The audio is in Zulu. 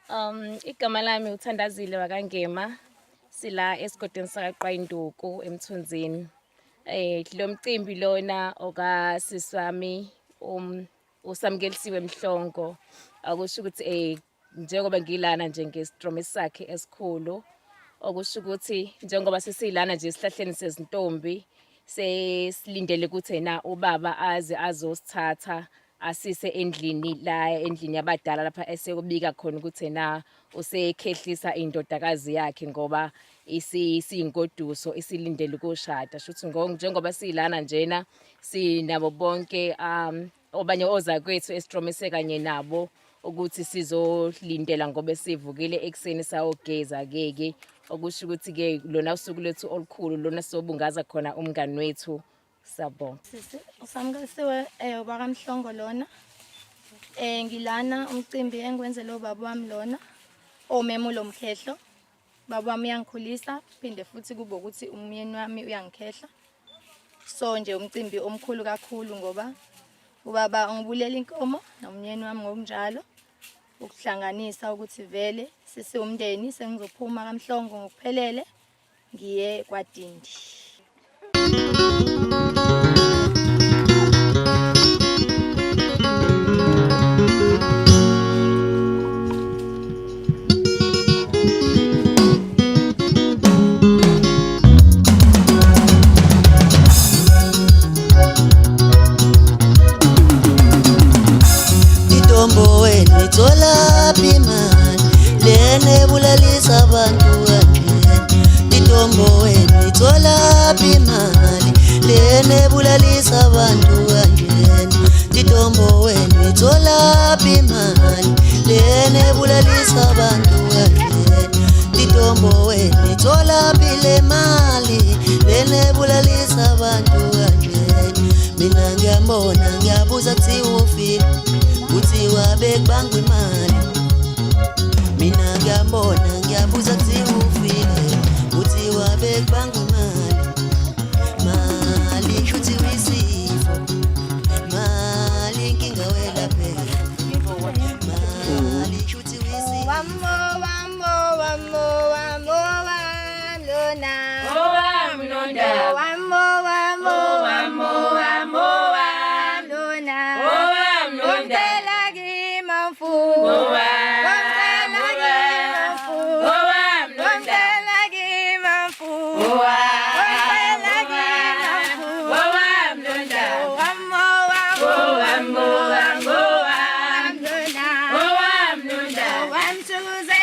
Igama lami uThandazile wakangema sila esigodini sakaqwayinduku eMthunzini. Lo mcimbi lona okasiswami usamkelisiwe Mhlongo akusho ukuthi njengoba ngilana nje ngesidromi sakhe esikhulu okusho ukuthi njengoba sesilana nje esihlahleni sezintombi sesilindele ukuthi na ubaba aze azosithatha asise endlini yabadala lapha esekubika khona ukuthi na usekhehlisa indodakazi yakhe ngoba isiyingoduso isilindele ukushada shuthi njengoba silana njena sinabo bonke obanye ozakwethu esitromise kanye nabo ukuthi sizolindela ngoba sivukile ekseni sawogeza keke okusho ukuthi ke lona usuku lethu olukhulu lona sobungaza khona umngani wethu sabo sisi usamkelisiwe ubakamhlongo lona ngilana umcimbi engwenzele ubaba wami lona omemulo mkhehlo baba wami uyangikhulisa phinde futhi kube ukuthi umyeni wami uyangikhehla so nje umcimbi omkhulu kakhulu ngoba ubaba ngibulela inkomo nomyeni wami ngokunjalo ukuhlanganisa ukuthi vele sisi umndeni sengizophuma kaMhlongo ngokuphelele ngiye kwaDindi. Itombo wena thola imali lene bulalisa abantu kangeni. Itombo wena thola imali lene bulalisa abantu kangeni. Itombo wena thola imali lene bulalisa abantu kangeni. Itombo wena thola bile mali lene bulalisa abantu kangeni. Mina ngiyambona ngiyabuza kuthiwa ufile kuthiwa bekubangwa imali. Mina ngiyambona ngiyabuza kuthiwa ufile kuthiwa bekubangwa imali. Mali shuthi wisifo mali inkinga welaphela. Mali shuthi wisifo I'm choosing